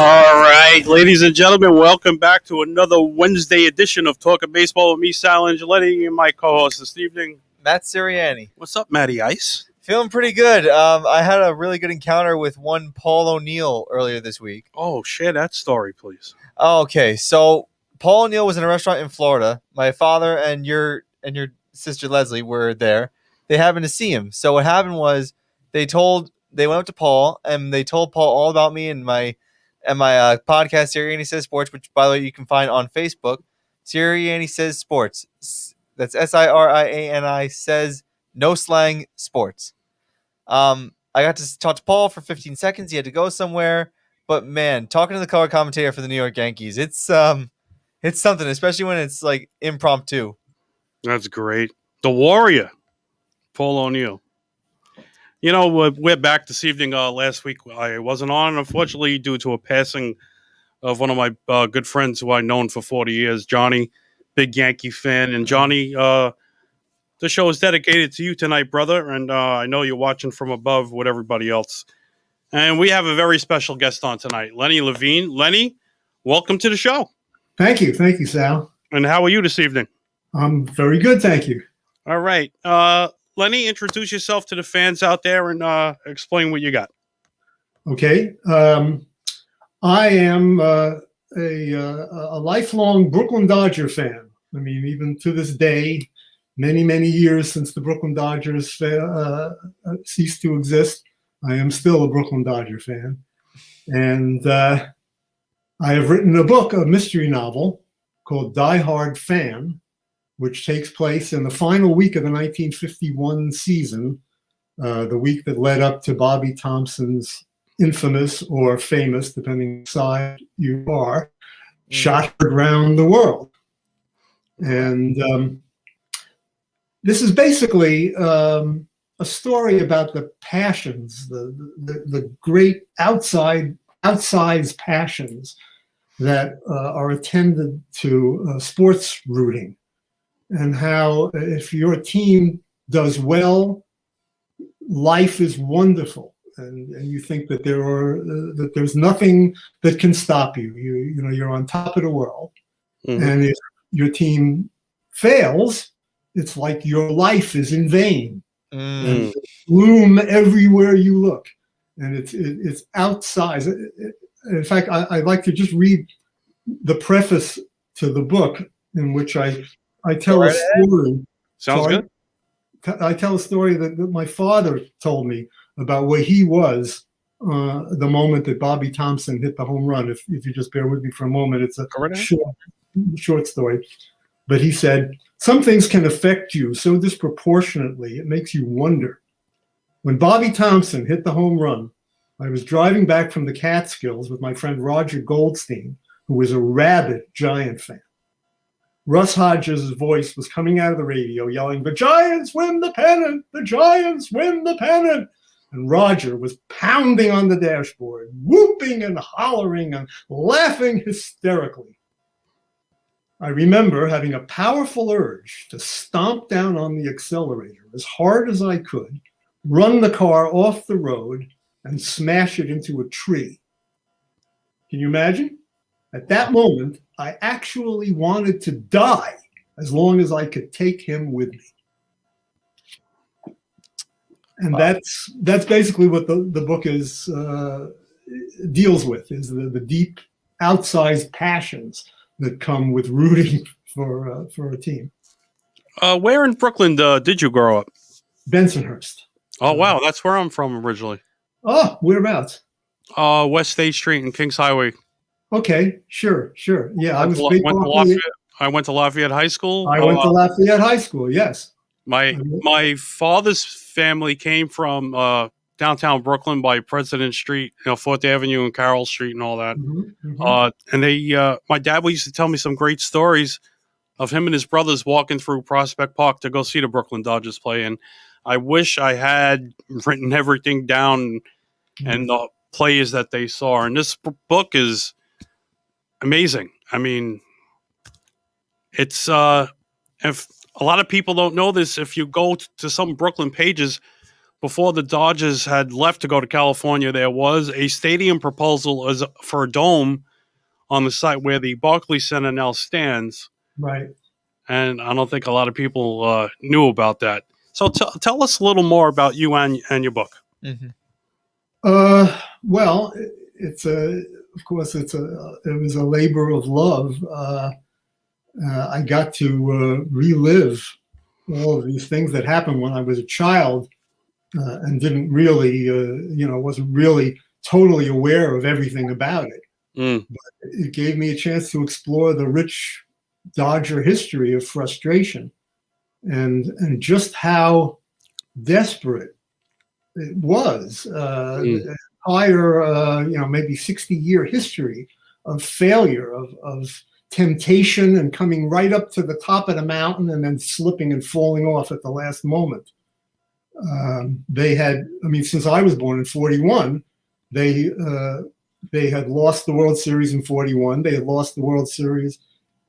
All right, ladies and gentlemen, welcome back to another Wednesday edition of Talking Baseball with me, Sal Angioletti, and my co-host this evening, Matt Sirianni. What's up, Matty Ice? Feeling pretty good. I had a really good encounter with one Paul O'Neill earlier this week. Oh, share that story, please. Okay, so Paul O'Neill was in a restaurant in Florida. My father and your sister Leslie were there. They happened to see him. So what happened was they went up to Paul and they told Paul all about me and my podcast, Sirianni Says Sports, which, by the way, you can find on Facebook. Sirianni Says Sports. That's Siriani says no slang sports. I got to talk to Paul for 15 seconds. He had to go somewhere. But, man, talking to the color commentator for the New York Yankees, it's something, especially when it's, like, impromptu. That's great. The Warrior, Paul O'Neill. You know, we're back this evening. Last week I wasn't on, unfortunately, due to a passing of one of my good friends who I've known for 40 years, Johnny, big Yankee fan. And Johnny, the show is dedicated to you tonight, brother. And I know you're watching from above with everybody else. And we have a very special guest on tonight, Lenny Levine. Lenny, welcome to the show. Thank you, Sal. And how are you this evening? I'm very good, thank you. All right. Lenny, introduce yourself to the fans out there and explain what you got. Okay. I am a lifelong Brooklyn Dodger fan. I mean, even to this day, many, many years since the Brooklyn Dodgers ceased to exist, I am still a Brooklyn Dodger fan. And I have written a book, a mystery novel called Die Hard Fan, which takes place in the final week of the 1951 season, the week that led up to Bobby Thompson's infamous or famous, depending on the side you are, shot around the world. And this is basically a story about the passions, the great outsized passions that are attended to sports rooting. And how if your team does well, life is wonderful, and you think that there's nothing that can stop you. You know you're on top of the world, and if your team fails, it's like your life is in vain. And gloom everywhere you look, and it's outsized. In fact, I'd like to just read the preface to the book in which I tell a story. Sounds good. I tell a story that my father told me about where he was the moment that Bobby Thompson hit the home run. If you just bear with me for a moment, it's a short story. But he said, some things can affect you so disproportionately, it makes you wonder. When Bobby Thompson hit the home run, I was driving back from the Catskills with my friend Roger Goldstein, who was a rabid Giant fan. Russ Hodges' voice was coming out of the radio yelling, "The Giants win the pennant! The Giants win the pennant!" And Roger was pounding on the dashboard, whooping and hollering and laughing hysterically. I remember having a powerful urge to stomp down on the accelerator as hard as I could, run the car off the road, and smash it into a tree. Can you imagine? At that moment, I actually wanted to die as long as I could take him with me. And that's basically what the book deals with, is the deep, outsized passions that come with rooting for a team. Where in Brooklyn did you grow up? Bensonhurst. Oh, wow. That's where I'm from originally. Oh, whereabouts? West State Street and Kings Highway. Okay, sure. Yeah, I went to Lafayette High School. I went to Lafayette High School, yes. My father's family came from downtown Brooklyn by President Street, 4th Avenue and Carroll Street and all that. And my dad used to tell me some great stories of him and his brothers walking through Prospect Park to go see the Brooklyn Dodgers play. And I wish I had written everything down and the plays that they saw. And this book is amazing. I mean, it's if a lot of people don't know this, if you go to some Brooklyn pages, before the Dodgers had left to go to California, there was a stadium proposal for a dome on the site where the Barclays Center now stands. Right. And I don't think a lot of people knew about that. So tell us a little more about you and your book. Mm-hmm. Well, it was a labor of love. I got to relive all of these things that happened when I was a child, and didn't really, wasn't really totally aware of everything about it. But it gave me a chance to explore the rich Dodger history of frustration, and just how desperate it was. The entire, maybe 60-year history of failure, of temptation, and coming right up to the top of the mountain and then slipping and falling off at the last moment. They had, since I was born in 41, they had lost the World Series in 41. They had lost the World Series.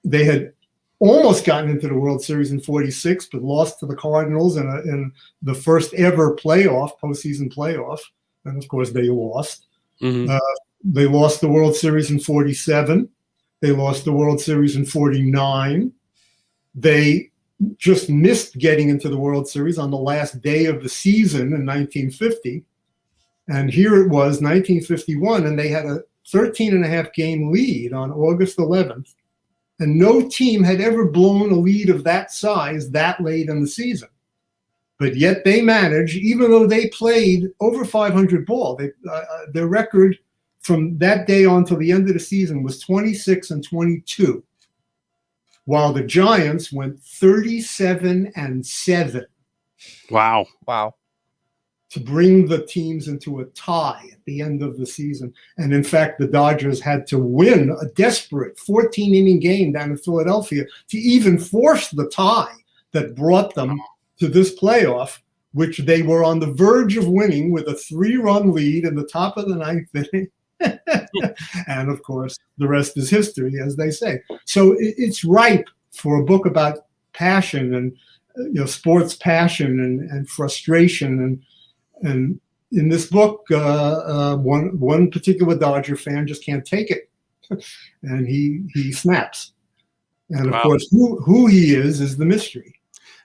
They had almost gotten into the World Series in 46, but lost to the Cardinals in the first ever postseason playoff. And of course, they lost. Mm-hmm. They lost the World Series in 47. They lost the World Series in 49. They just missed getting into the World Series on the last day of the season in 1950. And here it was, 1951, and they had a 13.5 game lead on August 11th. And no team had ever blown a lead of that size that late in the season. But yet they managed, even though they played over 500 ball, their record from that day on till the end of the season was 26-22, while the Giants went 37-7. Wow. To bring the teams into a tie at the end of the season. And in fact, the Dodgers had to win a desperate 14-inning game down in Philadelphia to even force the tie that brought them to this playoff, which they were on the verge of winning with a 3-run lead in the top of the 9th inning. And of course, the rest is history, as they say. So it's ripe for a book about passion and sports passion and frustration. And in this book, one particular Dodger fan just can't take it, and he snaps. And of course, who he is the mystery.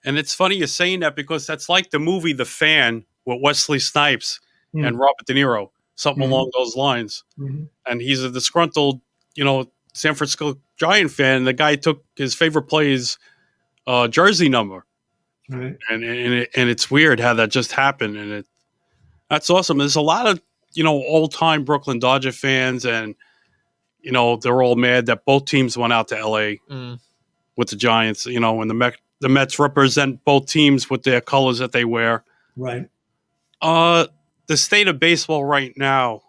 And it's funny you're saying that, because that's like the movie The Fan with Wesley Snipes and Robert De Niro, something along those lines. Mm-hmm. And he's a disgruntled, San Francisco Giant fan. The guy took his favorite player's jersey number, right? And it's weird how that just happened, and that's awesome. There's a lot of, old-time Brooklyn Dodger fans, and, they're all mad that both teams went out to L.A. with the Giants, and the Mets represent both teams with their colors that they wear. Right. The state of baseball right now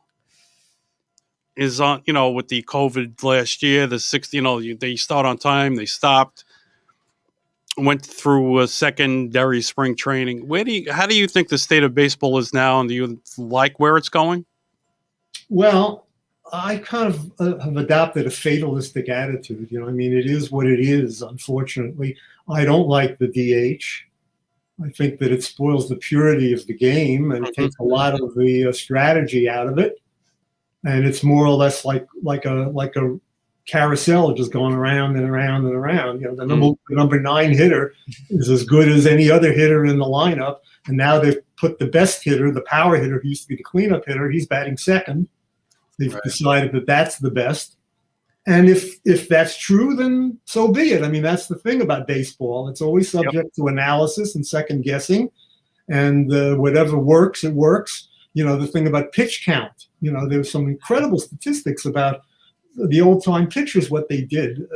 is on, with the COVID last year, they start on time, they stopped, went through a secondary spring training. How do you think the state of baseball is now, and do you like where it's going? Well, I kind of have adopted a fatalistic attitude. It is what it is, unfortunately. I don't like the DH. I think that it spoils the purity of the game and takes a lot of the strategy out of it. And it's more or less like a carousel just going around and around and around. The number 9 hitter is as good as any other hitter in the lineup. And now they've put the best hitter, the power hitter, who used to be the cleanup hitter, he's batting second. They've decided that that's the best. And if that's true, then so be it. That's the thing about baseball. It's always subject to analysis and second guessing. And whatever works, it works. The thing about pitch count, there's some incredible statistics about the old-time pitchers, what they did.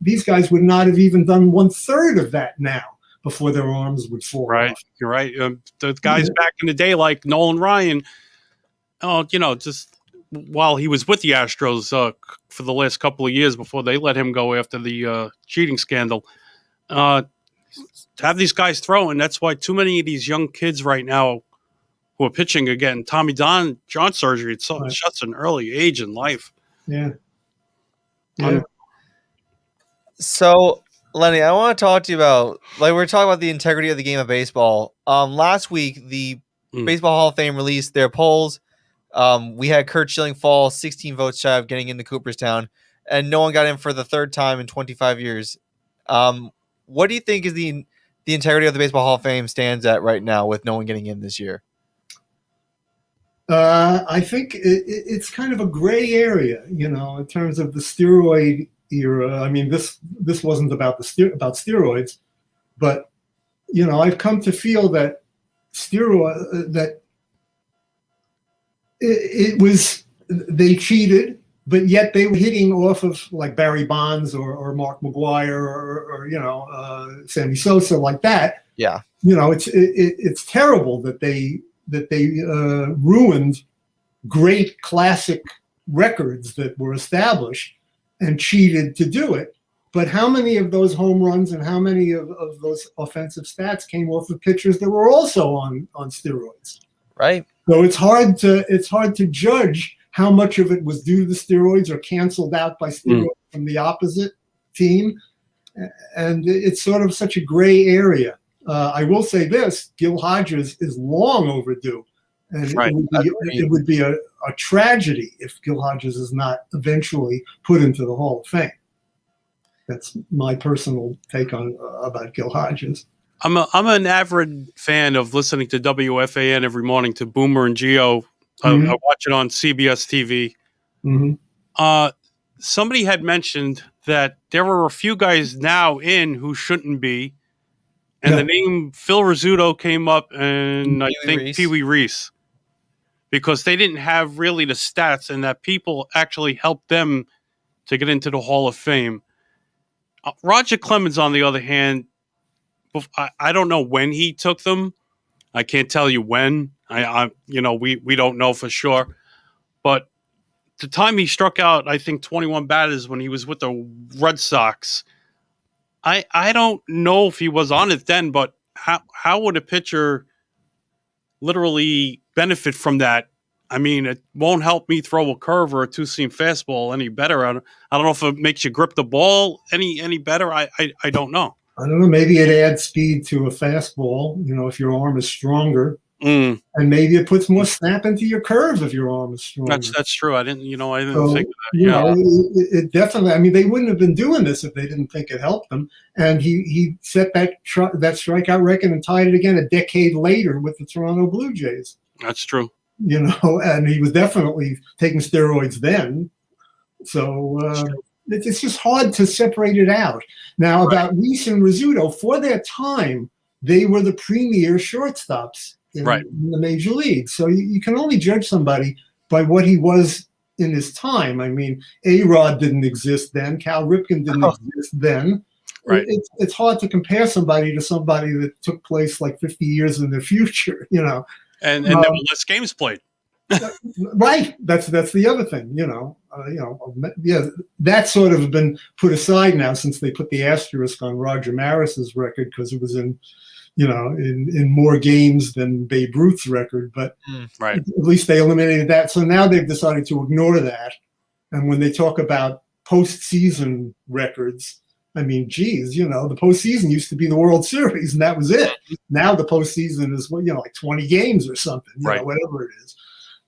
These guys would not have even done 1/3 of that now before their arms would fall off. You're right. The guys back in the day, like Nolan Ryan, just while he was with the Astros for the last couple of years before they let him go after the cheating scandal, to have these guys throw, and that's why too many of these young kids right now who are pitching are getting Tommy John surgery. It's such an early age in life. Yeah. So Lenny, I want to talk to you about, like, we're talking about the integrity of the game of baseball. Last week, the Baseball Hall of Fame released their polls. We had Kurt Schilling fall 16 votes shy of getting into Cooperstown, and no one got in for the third time in 25 years. What do you think is the integrity of the Baseball Hall of Fame stands at right now with no one getting in this year? I think it's kind of a gray area, in terms of the steroid era. I mean, this wasn't about about steroids, but I've come to feel that that it was, they cheated, but yet they were hitting off of like Barry Bonds or Mark McGwire or Sammy Sosa, like that. Yeah. It's terrible that they ruined great classic records that were established and cheated to do it. But how many of those home runs and how many of those offensive stats came off of pitchers that were also on steroids? Right. So it's hard to judge how much of it was due to the steroids or canceled out by steroids from the opposite team. And it's sort of such a gray area. I will say this: Gil Hodges is long overdue, and it would be a tragedy if Gil Hodges is not eventually put into the Hall of Fame. That's my personal take on about Gil Hodges. I'm an avid fan of listening to WFAN every morning to Boomer and Geo. I watch it on CBS TV. Somebody had mentioned that there were a few guys now in who shouldn't be. And the name Phil Rizzuto came up, and I think Pee Wee Reese, because they didn't have really the stats, and that people actually helped them to get into the Hall of Fame. Roger Clemens, on the other hand, I don't know when he took them. I can't tell you when. We don't know for sure. But the time he struck out, I think 21 batters when he was with the Red Sox. I don't know if he was on it then, but how would a pitcher literally benefit from that? I mean, it won't help me throw a curve or a two-seam fastball any better. I don't know if it makes you grip the ball any better. I don't know. I don't know. Maybe it adds speed to a fastball, if your arm is stronger. And maybe it puts more snap into your curve if your arm is stronger. That's true. I didn't think of that. It definitely. I mean, they wouldn't have been doing this if they didn't think it helped them. And he set that strikeout record and tied it again a decade later with the Toronto Blue Jays. That's true. And he was definitely taking steroids then. So it's just hard to separate it out. Now, about Reese and Rizzuto, for their time, they were the premier shortstops in the major league. So you can only judge somebody by what he was in his time. I mean, A-Rod didn't exist then. Cal Ripken didn't exist then. Right. It's hard to compare somebody to somebody that took place like 50 years in the future, And there were less games played. Right. That's the other thing, that's sort of been put aside now since they put the asterisk on Roger Maris's record because it was in more games than Babe Ruth's record, but at least they eliminated that. So now they've decided to ignore that. And when they talk about postseason records, I mean, geez, the postseason used to be the World Series, and that was it. Now the postseason is like 20 games or something, whatever it is.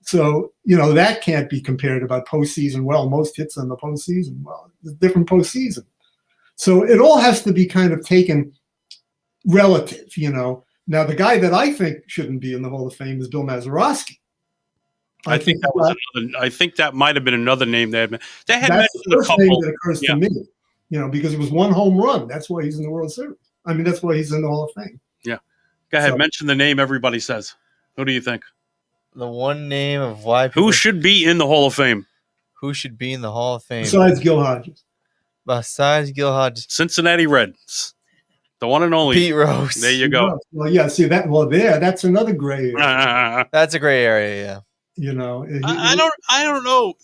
So, that can't be compared about postseason. Well, most hits on the postseason. Well, it's a different postseason. So it all has to be kind of taken relative, Now, the guy that I think shouldn't be in the Hall of Fame is Bill Mazeroski. I think that might have been another name they had mentioned the first name that occurs to me, because it was one home run. That's why he's in the World Series. I mean, that's why he's in the Hall of Fame. Yeah. Go ahead. Mention the name everybody says. Who do you think? The one name of why people... Who should be in the Hall of Fame? Who should be in the Hall of Fame? Besides Gil Hodges. Cincinnati Reds. The one and only. Pete Rose. There you go. Well, yeah, see that. Well, that's another gray area. That's a gray area, yeah. I don't know.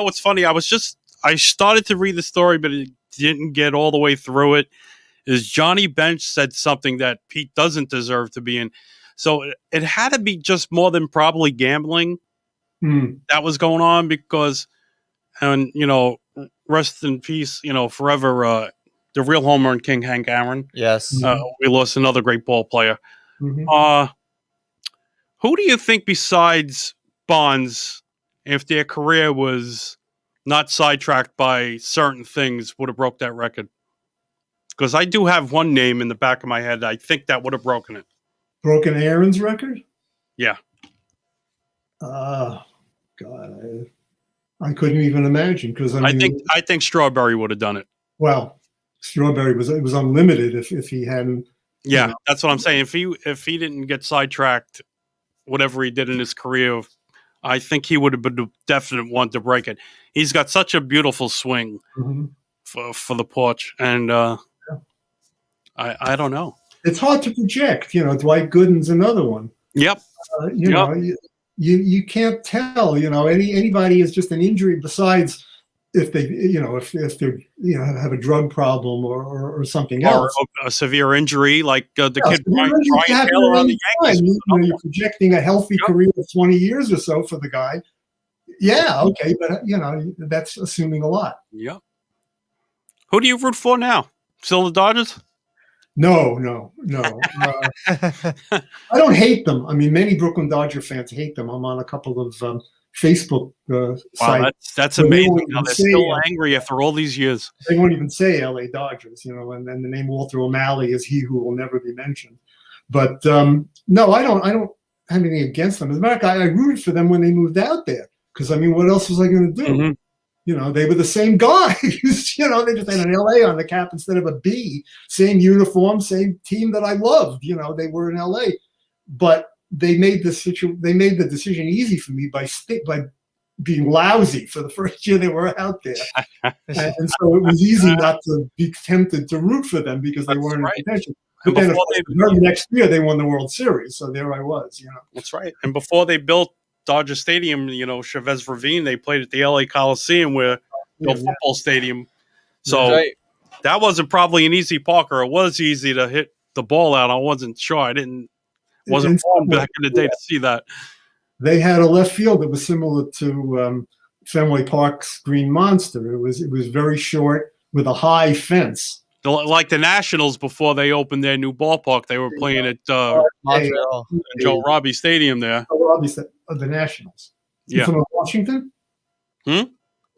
What's funny? I started to read the story, but it didn't get all the way through it. Is Johnny Bench said something that Pete doesn't deserve to be in. So it had to be just more than probably gambling that was going on because, and rest in peace, forever, the real home run king, Hank Aaron. Yes. We lost another great ball player. Mhm. Who do you think besides Bonds, if their career was not sidetracked by certain things, would have broke that record? Because I do have one name in the back of my head. I think that would have broken it. Broken Aaron's record? Yeah. God, I couldn't even imagine because I think Strawberry would have done it. Well, Strawberry was unlimited if he hadn't. Yeah, that's what I'm saying. If he didn't get sidetracked, whatever he did in his career, I think he would have been the definite one to break it. He's got such a beautiful swing for the porch, and I don't know. It's hard to project. Dwight Gooden's another one. Yep. You can't tell. Anybody is just an injury besides if they if they have a drug problem or something else, or a severe injury like the kid Brian Taylor on the Yankees. You're projecting a healthy career of 20 years or so for the guy. Yeah, okay, but that's assuming a lot. Yep. Who do you root for now? Still the Dodgers? No. I don't hate them. I mean, many Brooklyn Dodger fans hate them. I'm on a couple of Facebook sites. Wow, that's amazing. They're still angry after all these years. They won't even say LA Dodgers, and then the name Walter O'Malley is he who will never be mentioned. But no, I don't have anything against them. As a matter of fact, I rooted for them when they moved out there because, what else was I going to do? Mm-hmm. They were the same guys. They just had an LA on the cap instead of a B. Same uniform, same team that I loved. They were in LA, but they made the decision easy for me by being lousy for the first year they were out there, and so it was easy not to be tempted to root for them because they weren't in contention. But then, of course, the next year they won the World Series, so there I was. That's right. And before they built Dodger Stadium, Chavez Ravine, they played at the LA Coliseum, where the football stadium. So that wasn't probably an easy park, or it was easy to hit the ball out. I wasn't sure. Wasn't fun back in the day to see that. They had a left field that was similar to Fenway Park's Green Monster. It was very short with a high fence. Like the Nationals before they opened their new ballpark, they were playing at Montreal, Joe Robbie Stadium there. Joe Robbie of the Nationals. Yeah. From Washington? Hmm?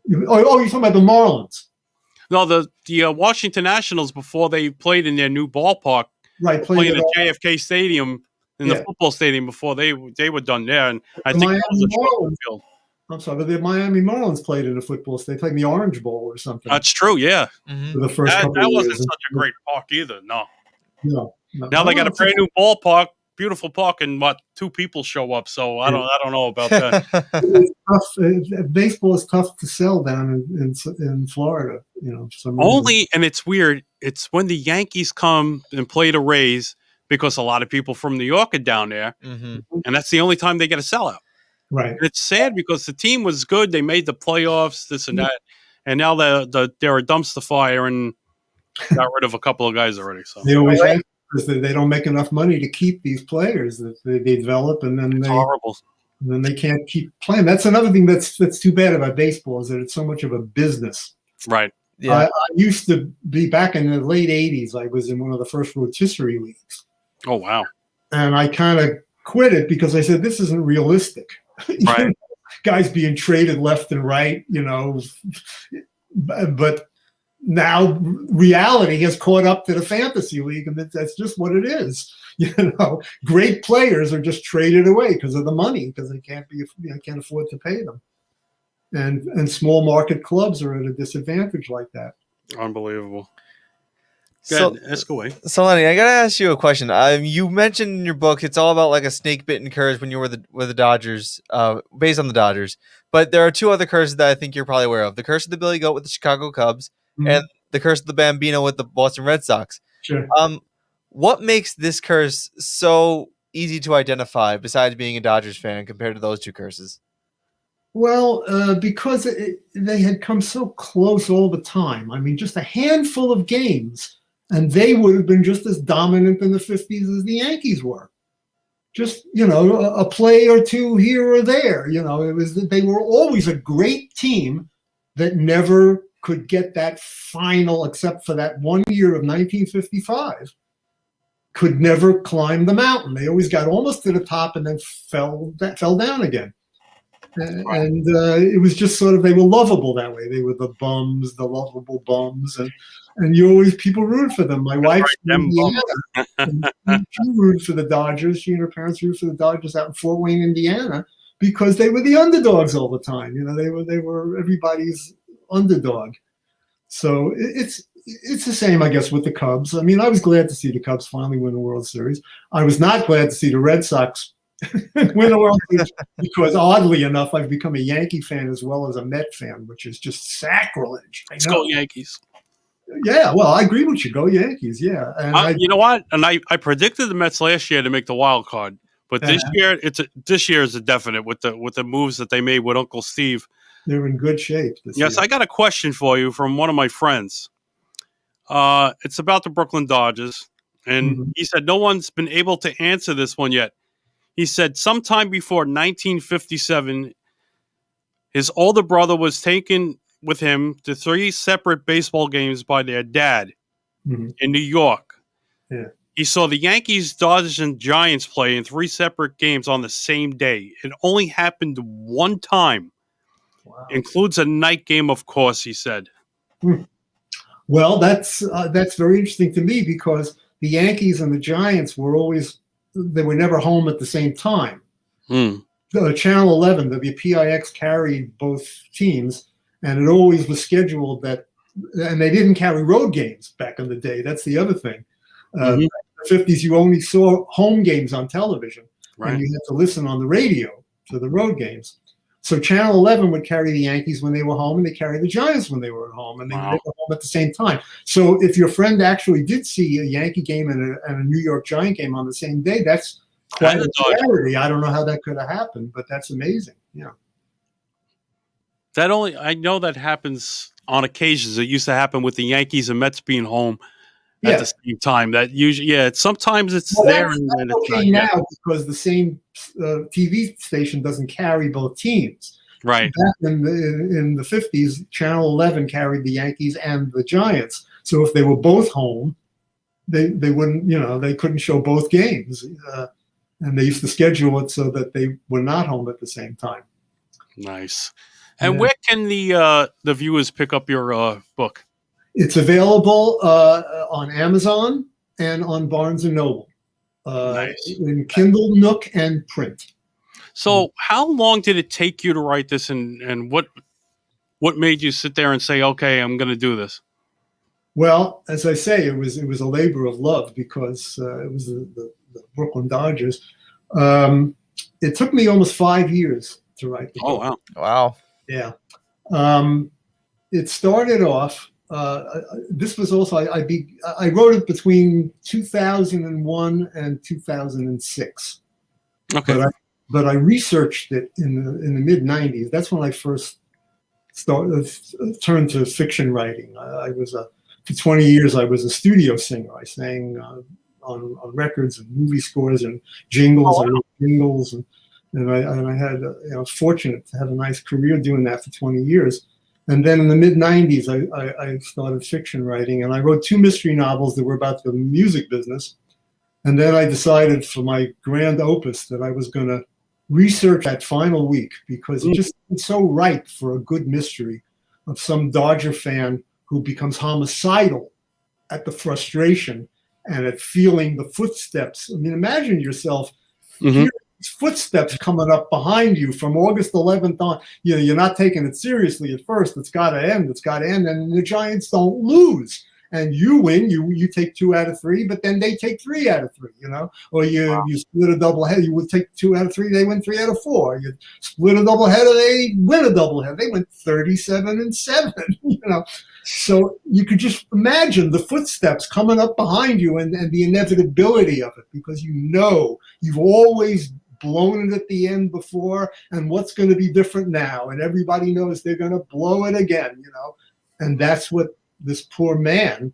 You're talking about the Marlins. No, the Washington Nationals before they played in their new ballpark. Right, playing at JFK Stadium in the football stadium before they were done there, and I think it was a short field. I'm sorry, but the Miami Marlins played in a football stadium. They played in the Orange Bowl or something. That's true, yeah. For the first couple that of wasn't years. such a great park either. No. Now they got a brand new ballpark, beautiful park, and two people show up. So I don't know about that. It's tough. Baseball is tough to sell down in Florida. And it's weird. It's when the Yankees come and play the Rays, because a lot of people from New York are down there, and that's the only time they get a sellout. Right. And it's sad because the team was good. They made the playoffs, this and that, and now they're a dumpster fire and got rid of a couple of guys already. So they always have, because they don't make enough money to keep these players that they develop, and then horrible. And then they can't keep playing. That's another thing that's too bad about baseball, is that it's so much of a business. Right. Yeah. I used to be, back in the late 80s, I was in one of the first rotisserie leagues. Oh, wow. And I kind of quit it because I said, this isn't realistic. Right. Guys being traded left and right, but now reality has caught up to the fantasy league, and that's just what it is. Great players are just traded away because of the money, because they can't afford to pay them. And small market clubs are at a disadvantage like that. Unbelievable. So, Lenny, I gotta ask you a question. You mentioned in your book it's all about like a snake-bitten curse when you were with the Dodgers, based on the Dodgers. But there are two other curses that I think you're probably aware of: the curse of the Billy Goat with the Chicago Cubs, and the curse of the Bambino with the Boston Red Sox. Sure. What makes this curse so easy to identify, besides being a Dodgers fan, compared to those two curses? Well, because they had come so close all the time. I mean, just a handful of games, and they would have been just as dominant in the 50s as the Yankees were. Just, a play or two here or there. They were always a great team that never could get that final, except for that one year of 1955, could never climb the mountain. They always got almost to the top and then fell down again. And it was just sort of, they were lovable that way. They were the bums, the lovable bums, and you always, people rooted for them. My wife's from Indiana, and she rooted for the Dodgers. She and her parents rooted for the Dodgers out in Fort Wayne, Indiana, because they were the underdogs all the time. You know, they were everybody's underdog. So it's the same, I guess, with the Cubs. I mean, I was glad to see the Cubs finally win the World Series. I was not glad to see the Red Sox win the World Series because, oddly enough, I've become a Yankee fan as well as a Met fan, which is just sacrilege. Let's go Yankees. Yeah, well, I agree with you. Go Yankees, yeah. And you know what? And I predicted the Mets last year to make the wild card, but this year this year is a definite with the moves that they made with Uncle Steve. They're in good shape this year. I got a question for you from one of my friends. It's about the Brooklyn Dodgers, and he said no one's been able to answer this one yet. He said sometime before 1957, his older brother was taken with him to 3 separate baseball games by their dad in New York. Yeah. He saw the Yankees, Dodgers, and Giants play in 3 separate games on the same day. It only happened one time. Wow. Includes a night game, of course, he said. Well, that's very interesting to me because the Yankees and the Giants they were never home at the same time. Channel 11, WPIX, carried both teams, and it always was scheduled that, and they didn't carry road games back in the day. That's the other thing. In the 50s, you only saw home games on television, and you had to listen on the radio to the road games. So Channel 11 would carry the Yankees when they were home, and they carried the Giants when they were at home, and they were home at the same time. So if your friend actually did see a Yankee game and a New York Giant game on the same day, that's quite a rarity. I don't know how that could have happened, but that's amazing. Yeah. I know that happens on occasions. It used to happen with the Yankees and Mets being home at the same time. That usually, sometimes it's there and then it's okay not now because the same TV station doesn't carry both teams. Right. Back in the 50s, Channel 11 carried the Yankees and the Giants. So if they were both home, they wouldn't, they couldn't show both games. And they used to schedule it so that they were not home at the same time. Nice. And where can the viewers pick up your book? It's available on Amazon and on Barnes & Noble. In Kindle, Nook, and print. So how long did it take you to write this, and what made you sit there and say, okay, I'm going to do this? Well, as I say, it was a labor of love because it was the Brooklyn Dodgers. It took me almost 5 years to write the book. Oh, wow. Wow. Yeah. It started off, this was also, I wrote it between 2001 and 2006. Okay. But I researched it in the mid 90s. That's when I first turned to fiction writing. For 20 years, I was a studio singer. I sang on records and movie scores and jingles. I wrote jingles, and I had, I was fortunate to have a nice career doing that for 20 years. And then in the mid 90s, I started fiction writing, and I wrote 2 mystery novels that were about the music business. And then I decided for my grand opus that I was going to research that final week because it just seemed so right for a good mystery of some Dodger fan who becomes homicidal at the frustration and at feeling the footsteps. I mean, imagine yourself hearing these footsteps coming up behind you from August 11th on. You're not taking it seriously at first. It's got to end. It's got to end. And the Giants don't lose. And you win, you take 2 out of 3, but then they take 3 out of 3, or you split a doubleheader. You would take 2 out of 3, they win 3 out of 4. You split a doubleheader, they win a doubleheader. They went 37-7, So you could just imagine the footsteps coming up behind you and the inevitability of it because you've always blown it at the end before, and what's going to be different now? And everybody knows they're going to blow it again, And that's what this poor man,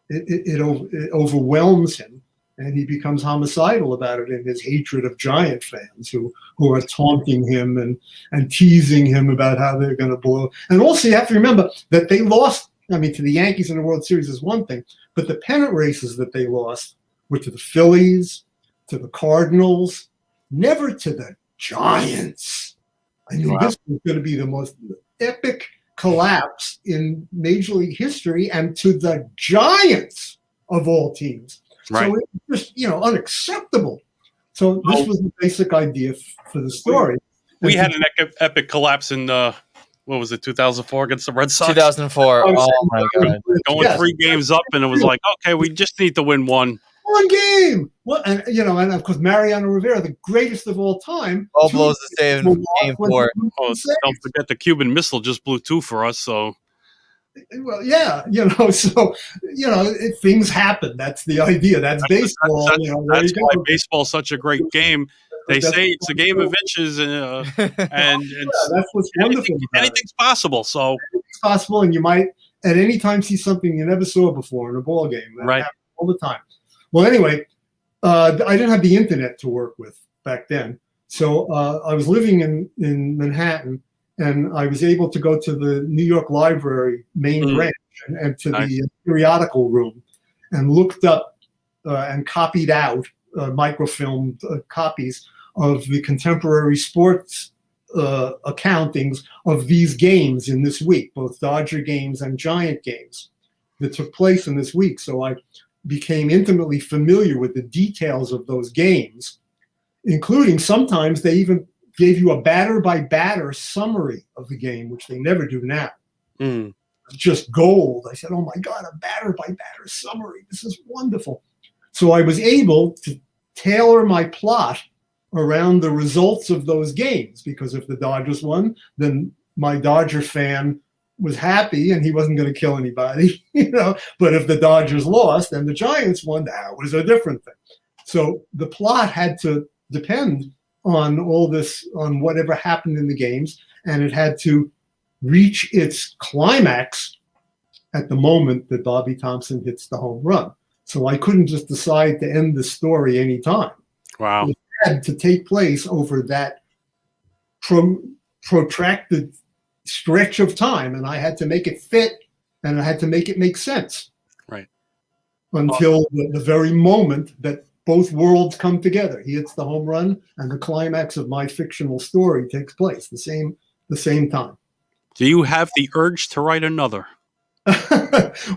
it overwhelms him. and he becomes homicidal about it in his hatred of Giant fans who are taunting him and teasing him about how they're going to blow. And also, you have to remember that they lost. I mean, to the Yankees in the World Series is one thing, but the pennant races that they lost were to the Phillies, to the Cardinals, never to the Giants. I mean, this was going to be the most epic collapse in Major League history, and to the Giants of all teams. Right. So it was just, unacceptable. So this was the basic idea for the story. We had an epic collapse in, what was it, 2004 against the Red Sox? 2004. Oh, my God. Going 3 games up, and it was like, okay, we just need to win one. One game. Well, and of course, Mariano Rivera, the greatest of all time. All blows the save in game 4. Oh, don't forget the Cuban Missile just blew 2 for us, so. Well, yeah, things happen. That's the idea. That's baseball. That's why baseball's such a great game. They say it's a game of inches, and that's what's wonderful. Anything's possible. So anything's possible, and you might at any time see something you never saw before in a ball game. That happens all the time. Well, anyway, I didn't have the internet to work with back then, so I was living in Manhattan. And I was able to go to the New York Library main branch and to the periodical room and looked up and copied out microfilmed copies of the contemporary sports accountings of these games in this week, both Dodger games and Giant games that took place in this week. So I became intimately familiar with the details of those games, including sometimes they even gave you a batter-by-batter summary of the game, which they never do now. Just gold. I said, oh, my God, a batter-by-batter summary. This is wonderful. So I was able to tailor my plot around the results of those games, because if the Dodgers won, then my Dodger fan was happy and he wasn't going to kill anybody, But if the Dodgers lost and the Giants won, that was a different thing. So the plot had to depend on all this, on whatever happened in the games, and it had to reach its climax at the moment that Bobby Thomson hits the home run. So I couldn't just decide to end the story anytime. Wow. It had to take place over that protracted stretch of time, and I had to make it fit, and I had to make it make sense. Right. Until the very moment that both worlds come together. He hits the home run, and the climax of my fictional story takes place the same time. Do you have the urge to write another?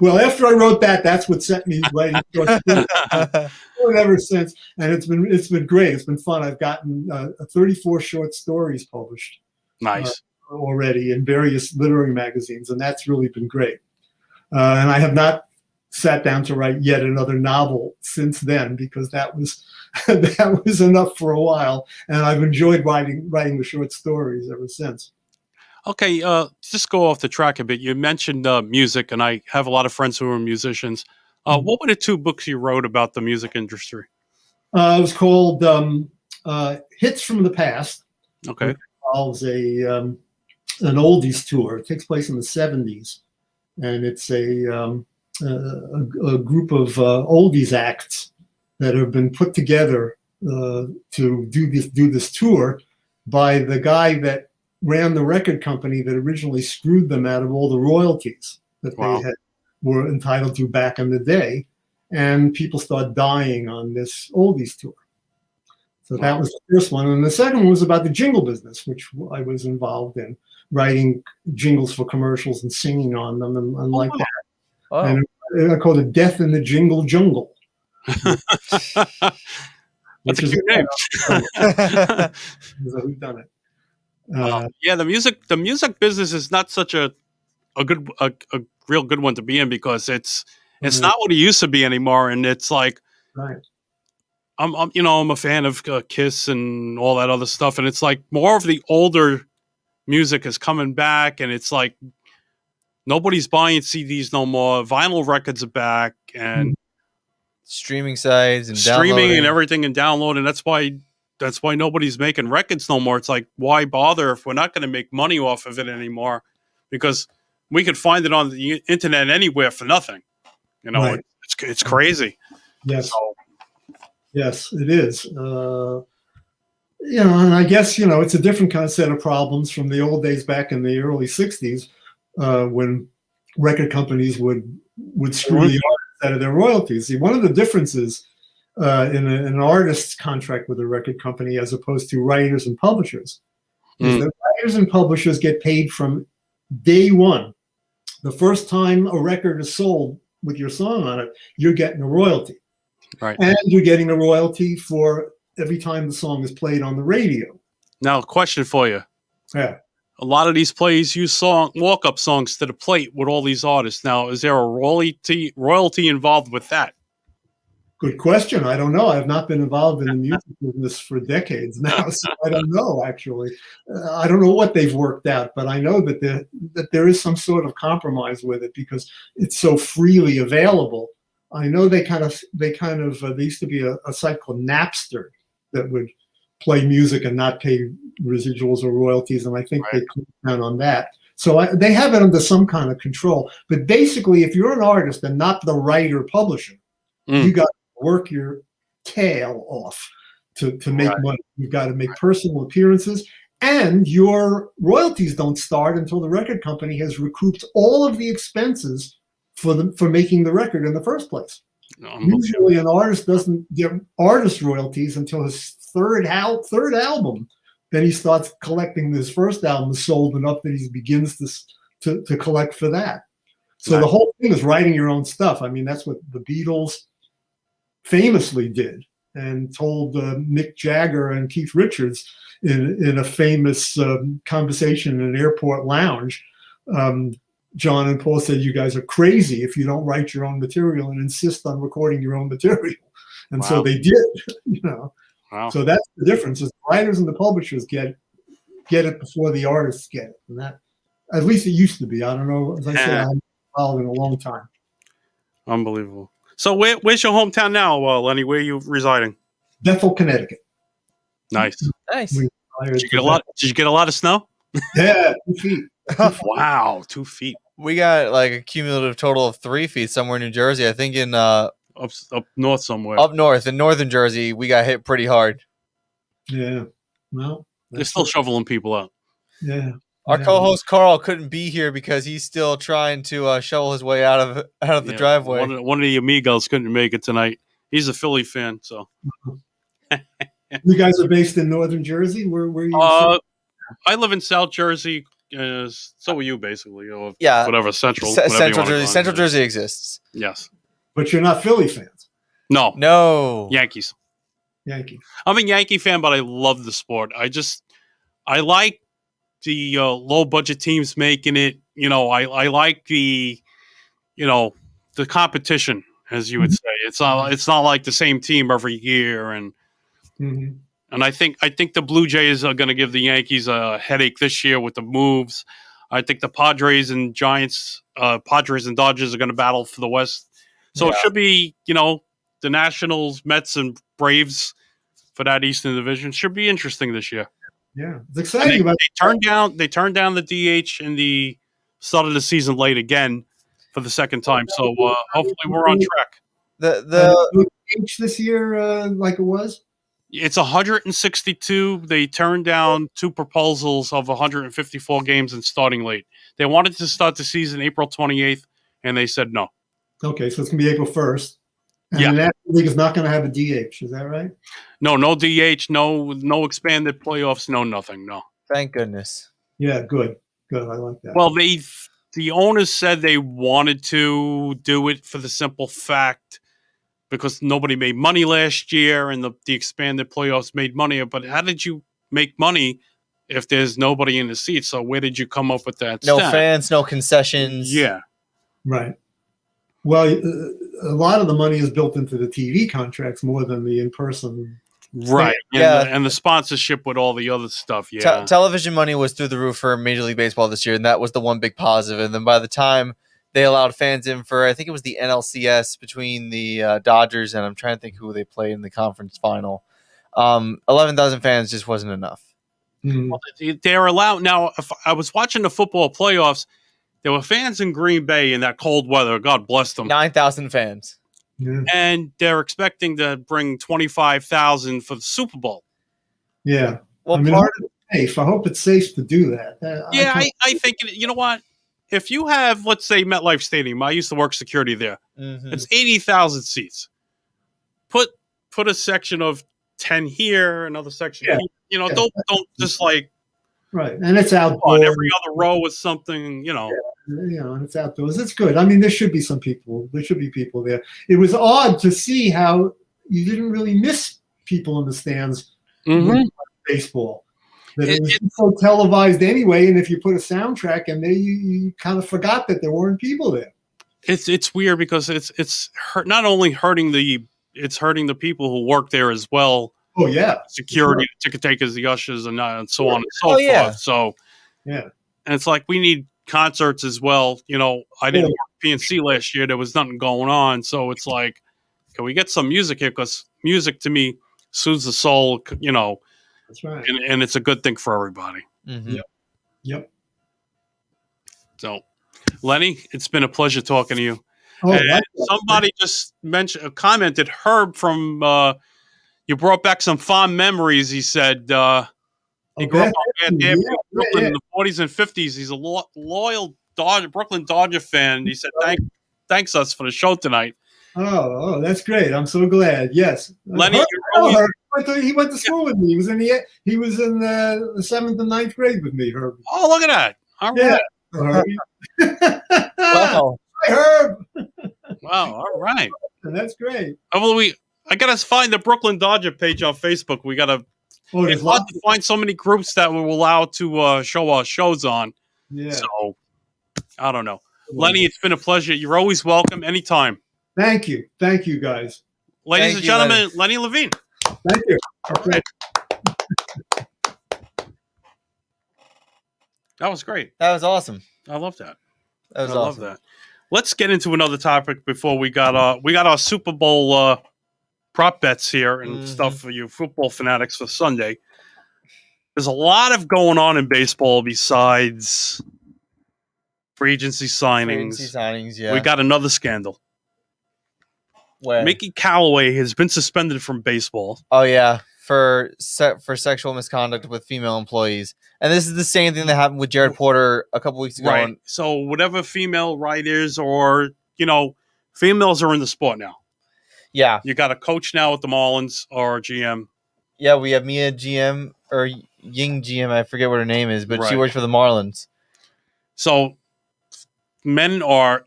Well, after I wrote that, that's what set me writing short stories ever since, and it's been great. It's been fun. I've gotten 34 short stories published. Nice. Already in various literary magazines, and that's really been great. And I have not sat down to write yet another novel since then, because that was enough for a while, and I've enjoyed writing the short stories ever since. Okay, just go off the track a bit. You mentioned music, and I have a lot of friends who are musicians. What were the 2 books you wrote about the music industry? It was called Hits from the Past. Okay. It involves an oldies tour. It takes place in the 70s, and it's a group of oldies acts that have been put together to do this tour by the guy that ran the record company that originally screwed them out of all the royalties that they were entitled to back in the day, and people start dying on this oldies tour. So that was the first one, and the second one was about the jingle business, which I was involved in, writing jingles for commercials and singing on them and like that. Oh. And I called it Death in the Jingle Jungle. That's a cute name. Whodunit. Yeah, the music business is not such a real good one to be in, because it's not what it used to be anymore, and it's like, right. I'm a fan of Kiss and all that other stuff, and it's like more of the older music is coming back, and it's like nobody's buying CDs no more. Vinyl records are back, and streaming sites and streaming and everything and downloading. That's why nobody's making records no more. It's like, why bother if we're not going to make money off of it anymore? Because we could find it on the internet anywhere for nothing. Right. It's crazy. Yes. So, Yes, it is. And I guess it's a different kind of set of problems from the old days back in the early '60s, when record companies would screw the artists out of their royalties. See, one of the differences in an artist's contract with a record company as opposed to writers and publishers is that writers and publishers get paid from day one. The first time a record is sold with your song on it, you're getting a royalty. Right. And you're getting a royalty for every time the song is played on the radio. Now, question for you. Yeah. A lot of these plays use walk-up songs to the plate with all these artists. Now, is there a royalty involved with that? Good question. I don't know. I've not been involved in the music business for decades now, so I don't know, actually. I don't know what they've worked out, but I know that there is some sort of compromise with it because it's so freely available. I know they used to be a site called Napster that would play music and not pay residuals or royalties, and I think they clamped down on that. So they have it under some kind of control. But basically, if you're an artist and not the writer publisher, you got to work your tail off to make money. You've got to make personal appearances, and your royalties don't start until the record company has recouped all of the expenses for making the record in the first place. Usually an artist doesn't get artist royalties until his third album. Then he starts collecting his first album sold enough that he begins to collect for that. So the whole thing is writing your own stuff. I mean, that's what the Beatles famously did and told Mick Jagger and Keith Richards in a famous conversation in an airport lounge. John and Paul said, "You guys are crazy if you don't write your own material and insist on recording your own material." And so they did, So that's the difference. Is the writers and the publishers get it before the artists get it. And that, at least it used to be. I don't know. As I said, I haven't followed in a long time. Unbelievable. So where's your hometown now, Lenny? Where are you residing? Bethel, Connecticut. Nice. Nice. Did you get a lot of snow? Yeah, 2 feet. Wow, 2 feet. We got like a cumulative total of 3 feet somewhere in New Jersey. I think in up north somewhere. Up north in northern Jersey, we got hit pretty hard. Yeah. Well, they're still shoveling people out. Yeah. Our co-host Carl couldn't be here because he's still trying to shovel his way out of the driveway. One of the amigos couldn't make it tonight. He's a Philly fan, so. You guys are based in northern Jersey. Where you? I live in South Jersey. So are you, basically. Or yeah. Whatever, Central Jersey. Central Jersey exists. Yes. But you're not Philly fans. No. Yankees. Yankee. I'm a Yankee fan, but I love the sport. I like the low budget teams making it. I like the competition, as you would say. It's not like the same team every year, and I think the Blue Jays are going to give the Yankees a headache this year with the moves. I think the Padres and Dodgers are going to battle for the West. So it should be, the Nationals, Mets, and Braves for that Eastern Division should be interesting this year. Yeah, it's exciting. They turned down the DH in the start of the season late again for the second time. So hopefully we're on track. The DH this year, like it was. It's 162. They turned down 2 proposals of 154 games and starting late. They wanted to start the season April 28th, and they said no. Okay, so it's going to be April 1st. And the National League is not going to have a DH. Is that right? No DH, no expanded playoffs, no nothing, no. Thank goodness. Yeah, good. I like that. Well, the owners said they wanted to do it for the simple fact because nobody made money last year and the expanded playoffs made money. But how did you make money if there's nobody in the seats? So where did you come up with that? No fans, no concessions. Yeah. Right. Well, a lot of the money is built into the TV contracts more than the in-person. Right. Yeah. And the sponsorship with all the other stuff. Yeah. Television money was through the roof for Major League Baseball this year, and that was the one big positive. And then by the time they allowed fans in for, I think it was the NLCS between the Dodgers and I'm trying to think who they played in the conference final. 11,000 fans just wasn't enough. Well, they're allowed now. If I was watching the football playoffs, there were fans in Green Bay in that cold weather. God bless them. 9,000 fans. Yeah. and they're expecting to bring 25,000 for the Super Bowl. Yeah. Well, I mean, I hope it's safe. I hope it's safe to do that. Yeah, I think, you know what? If you have, let's say, MetLife Stadium, I used to work security there. It's 80,000 seats. Put a section of 10 here, another section here. You know, don't just like right. And it's outdoors. on every other row with something, you know. You know, and it's outdoors. It's good. I mean, there should be some people. There should be people there. It was odd to see how you didn't really miss people in the stands with baseball. That it was so televised anyway, and if you put a soundtrack in there, you kind of forgot that there weren't people there. It's weird because it's not only hurting the people who work there as well. Oh yeah, security, ticket takers, the ushers, and so on and so forth. Yeah. So yeah, and it's like we need concerts as well. You know, I didn't work PNC last year. There was nothing going on, so it's like, can we get some music here? Because music to me soothes the soul. You know, that's right, and it's a good thing for everybody. Yep. So, Lenny, it's been a pleasure talking to you. Oh, and somebody just commented, Herb from you brought back some fond memories. He said he grew up in Brooklyn in the 40s and 50s. He's a loyal Brooklyn Dodger fan. He said thanks us for the show tonight. Oh, that's great. I'm so glad. Yes, Lenny, he went to school with me. He was in the 7th and 9th grade with me. Herb. Oh, look at that! All right. Wow. Hi, Herb. Wow. All right. That's great. I gotta find the Brooklyn Dodger page on Facebook. We gotta. It's hard to find so many groups that we're allowed to show our shows on. Yeah. So I don't know, Lenny. It's been a pleasure. You're always welcome anytime. Thank you, guys. Ladies and gentlemen, Lenny Levine. Thank you. All right. That was great. That was awesome. I love that. That was awesome. Love that. Let's get into another topic before we got our Super Bowl prop bets here and stuff for you football fanatics for Sunday. There's a lot of going on in baseball besides free agency signings. Yeah. We got another scandal. When? Mickey Callaway has been suspended from baseball. Oh yeah, for sexual misconduct with female employees, and this is the same thing that happened with Jared Porter a couple weeks ago. Right. So whatever female writers or females are in the sport now. Yeah. You got a coach now at the Marlins or GM. Yeah, we have Mia GM or Ying GM. I forget what her name is, but she works for the Marlins. So men are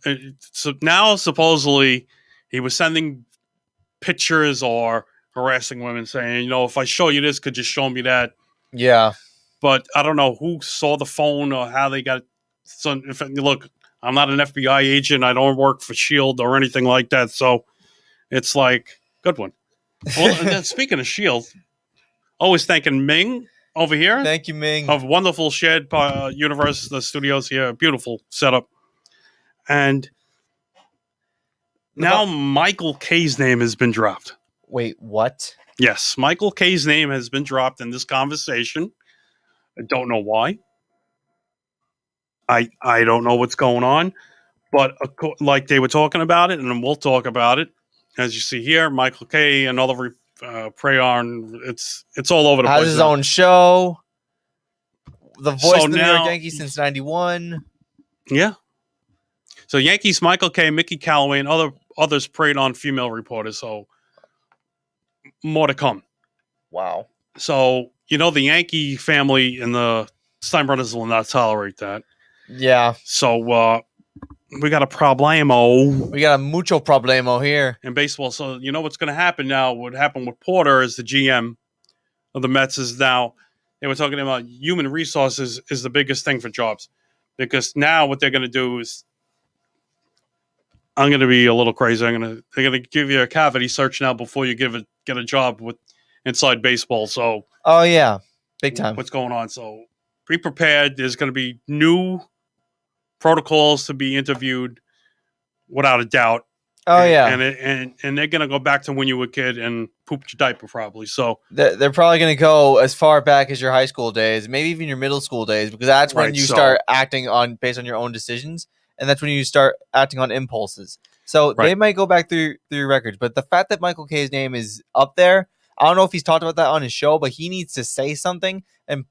now supposedly he was sending pictures or harassing women saying, if I show you this, could you show me that? Yeah. But I don't know who saw the phone or how they got it. So look, I'm not an FBI agent. I don't work for SHIELD or anything like that. So it's like, good one. Well, speaking of SHIELD, always thanking Ming over here. Thank you, Ming. Of wonderful shared universe, the studios here. Beautiful setup. And now Michael K's name has been dropped. Wait, what? Yes, Michael K's name has been dropped in this conversation. I don't know why. I don't know what's going on. But like they were talking about it, and we'll talk about it. As you see here, Michael K, another prey on. It's all over the place. Has his own show. The voice of the New York Yankees since '91. Yeah. So Yankees, Michael K, Mickey Callaway, and others preyed on female reporters. So more to come. Wow. So the Yankee family and the Steinbrunners will not tolerate that. Yeah. So we got a problemo. We got a mucho problemo here in baseball. So what's going to happen now? What happened with Porter is the GM of the Mets is now they were talking about human resources is the biggest thing for jobs because now what they're going to do is I'm going to be a little crazy. They're going to give you a cavity search now before you get a job with inside baseball. So oh yeah, big time. What's going on? So be prepared. There's going to be new protocols to be interviewed without a doubt. Oh yeah, and they're gonna go back to when you were a kid and pooped your diaper probably. So they're probably gonna go as far back as your high school days, maybe even your middle school days, because that's when you start acting based on your own decisions, and that's when you start acting on impulses. So they Right. might go back through records. But the fact that Michael K's name is up there, I don't know if he's talked about that on his show, but he needs to say something and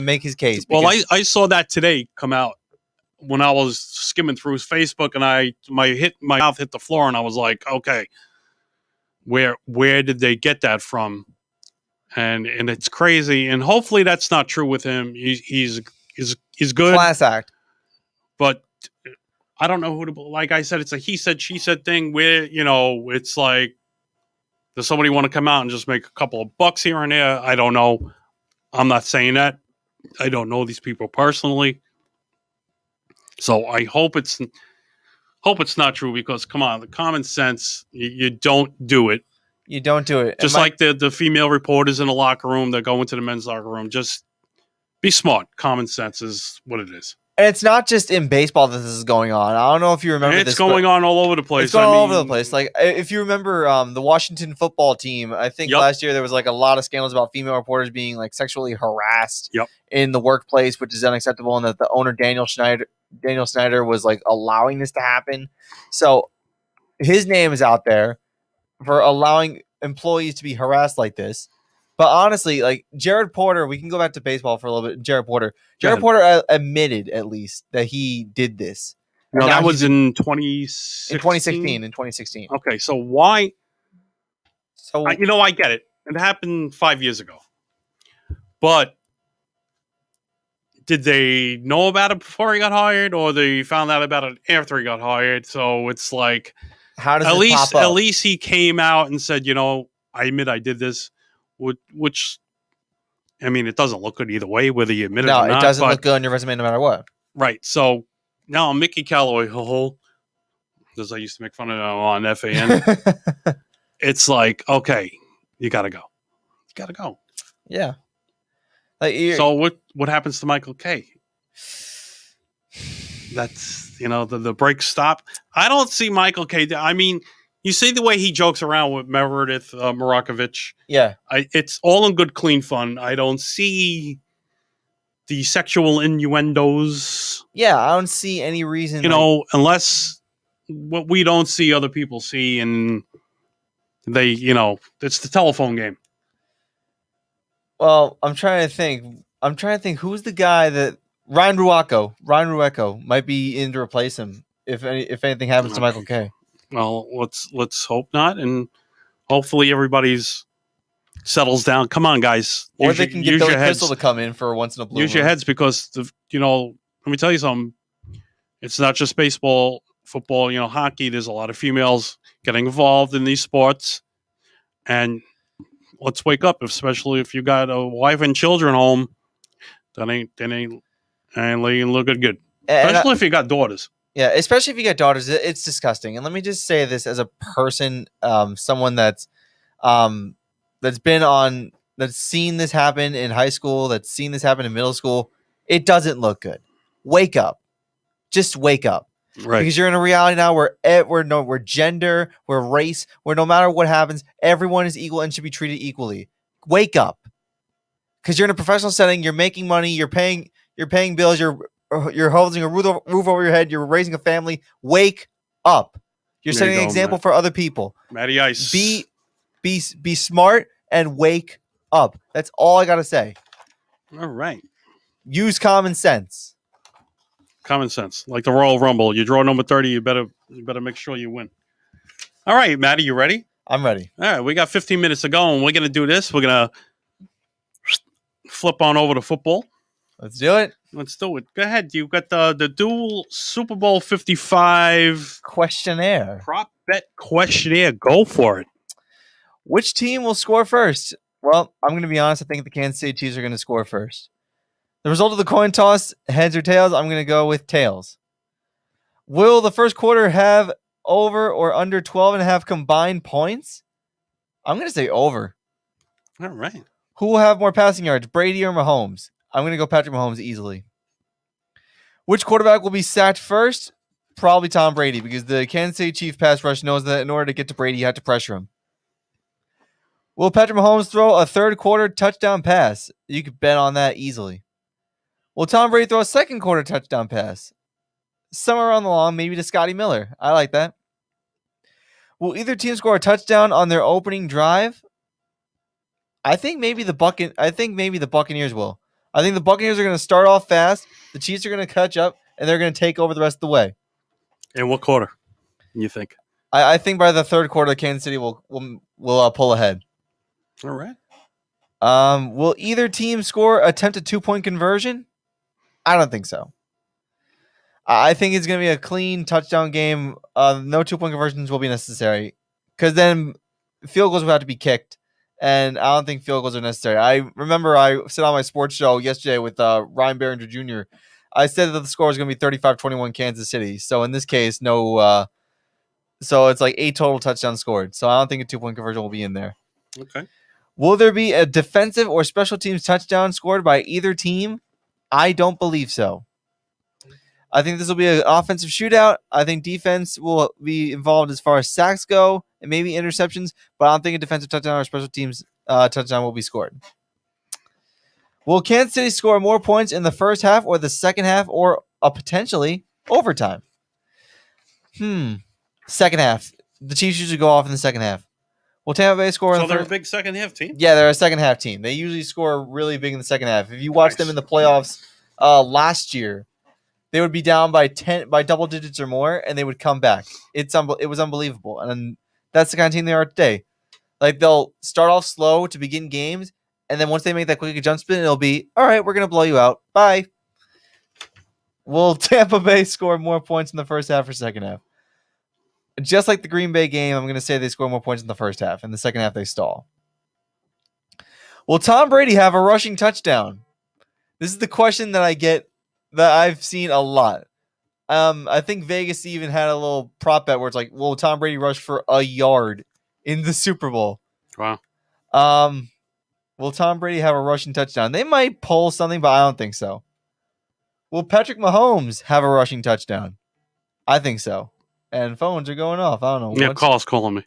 make his case. Well, I saw that today come out when I was skimming through his Facebook, and my mouth hit the floor, and I was like, okay, where did they get that from? And it's crazy, and hopefully that's not true with him. He's good, class act, but I don't know who to. Like I said, it's a he said she said thing where it's like, does somebody want to come out and just make a couple of bucks here and there? I don't know. I'm not saying that. I don't know these people personally, so I hope it's not true, because come on, the common sense, you don't do it. You don't do it. Just like the female reporters in the locker room that go into the men's locker room. Just be smart. Common sense is what it is. And it's not just in baseball that this is going on. I don't know if you remember this. It's going on all over the place. It's going all over the place. Like, if you remember the Washington football team, I think last year there was like a lot of scandals about female reporters being like sexually harassed in the workplace, which is unacceptable, and that the owner Daniel Snyder was like allowing this to happen. So his name is out there for allowing employees to be harassed like this. But honestly, like Jared Porter, we can go back to baseball for a little bit. Jared Porter admitted at least that he did this. No, that was in 2016. In 2016. Okay, so why? So I get it. It happened 5 years ago. But did they know about it before he got hired, or they found out about it after he got hired? So it's like, how does this pop up? At least he came out and said, I admit I did this. Which, I mean, it doesn't look good either way, whether you admit it or not. No, it doesn't look good on your resume no matter what. Right. So now Mickey Callaway, because I used to make fun of him on FAN. It's like, okay, you got to go. You got to go. Yeah. So what happens to Michael K? That's, the break stop. I don't see Michael K. I mean, you see the way he jokes around with Meredith Marakovich. Yeah. It's all in good, clean fun. I don't see the sexual innuendos. Yeah, I don't see any reason. Unless what we don't see, other people see, and they, it's the telephone game. Well, I'm trying to think. Who's the guy that Ryan Ruocco might be in to replace him if anything happens to Michael K. Well, let's hope not, and hopefully everybody's settles down. Come on, guys. Or they can get Billy Crystal to come in for once in a blue moon. Use your heads, because let me tell you something. It's not just baseball, football, hockey. There's a lot of females getting involved in these sports, and let's wake up, especially if you got a wife and children home. That ain't looking good. Especially if you got daughters. Yeah, especially if you got daughters, it's disgusting. And let me just say this as a person, someone that's seen this happen in high school, that's seen this happen in middle school. It doesn't look good. Wake up. Just wake up. Right. Because you're in a reality now where we're gender, we're race, where no matter what happens, everyone is equal and should be treated equally. Wake up. Because you're in a professional setting, you're making money, you're paying bills, you're holding a roof over your head. You're raising a family. Wake up. You're setting an example for other people. Matty Ice. Be smart and wake up. That's all I got to say. All right. Use common sense. Common sense. Like the Royal Rumble. You draw number 30, you better make sure you win. All right, Matty, you ready? I'm ready. All right, we got 15 minutes to go, and we're going to do this. We're going to flip on over to football. Let's do it. Let's do it. Go ahead. You got the dual Super Bowl 55 questionnaire. Prop bet questionnaire. Go for it. Which team will score first? Well, I'm going to be honest. I think the Kansas City Chiefs are going to score first. The result of the coin toss, heads or tails, I'm going to go with tails. Will the first quarter have over or under 12.5 combined points? I'm going to say over. All right. Who will have more passing yards, Brady or Mahomes? I'm going to go Patrick Mahomes easily. Which quarterback will be sacked first? Probably Tom Brady, because the Kansas City Chiefs pass rush knows that in order to get to Brady, you have to pressure him. Will Patrick Mahomes throw a third quarter touchdown pass? You could bet on that easily. Will Tom Brady throw a second quarter touchdown pass? Somewhere around the line, maybe to Scotty Miller. I like that. Will either team score a touchdown on their opening drive? I think maybe the Buccaneers will. I think the Buccaneers are going to start off fast. The Chiefs are going to catch up, and they're going to take over the rest of the way. In what quarter? You think? I think by the third quarter, Kansas City will pull ahead. All right. Will either team attempt a 2-point conversion? I don't think so. I think it's going to be a clean touchdown game. No 2-point conversions will be necessary because then field goals will have to be kicked, and I don't think field goals are necessary. I remember I said on my sports show yesterday with Ryan Behringer Jr., I said that the score was going to be 35-21 Kansas City. So in this case, no. So it's like 8 total touchdowns scored. So I don't think a 2-point conversion will be in there. Okay. Will there be a defensive or special teams touchdown scored by either team? I don't believe so. I think this will be an offensive shootout. I think defense will be involved as far as sacks go and maybe interceptions, but I don't think a defensive touchdown or special teams touchdown will be scored. Will Kansas City score more points in the first half or the second half or potentially overtime? Second half. The Chiefs usually go off in the second half. Will Tampa Bay score in the they're first? a big second half team? Yeah, they're a second half team. They usually score really big in the second half. If you watch them in the playoffs last year, they would be down by double digits or more, and they would come back. It was unbelievable, and that's the kind of team they are today. Like they'll start off slow to begin games, and then once they make that quick jump spin, it'll be all right. We're gonna blow you out. Bye. Will Tampa Bay score more points in the first half or second half? Just like the Green Bay game, I'm gonna say they score more points in the first half. In the second half, they stall. Will Tom Brady have a rushing touchdown? This is the question that I get. That I've seen a lot. I think Vegas even had a little prop bet where it's like, will Tom Brady rush for a yard in the Super Bowl? Wow. Will Tom Brady have a rushing touchdown? They might pull something, but I don't think so. Will Patrick Mahomes have a rushing touchdown? I think so. And phones are going off. I don't know. Yeah, Carl's calling me.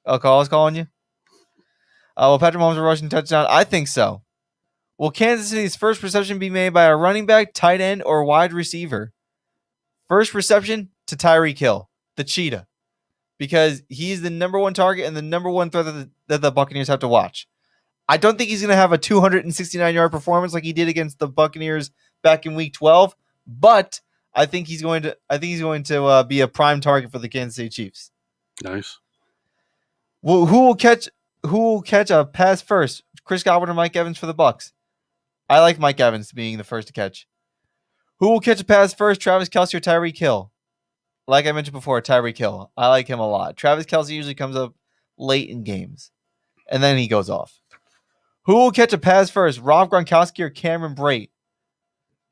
Oh, Carl's calling you? Will Patrick Mahomes have a rushing touchdown? I think so. Will Kansas City's first reception be made by a running back, tight end, or wide receiver? First reception to Tyreek Hill, the cheetah, because he's the number one target and the number one threat that the Buccaneers have to watch. I don't think he's going to have a 269-yard performance like he did against the Buccaneers back in Week 12, but I think he's going to be a prime target for the Kansas City Chiefs. Nice. Who will catch a pass first? Chris Godwin or Mike Evans for the Bucs? I like Mike Evans being the first to catch. Who will catch a pass first, Travis Kelce or Tyreek Hill? Like I mentioned before, Tyreek Hill. I like him a lot. Travis Kelce usually comes up late in games, and then he goes off. Who will catch a pass first, Rob Gronkowski or Cameron Brate?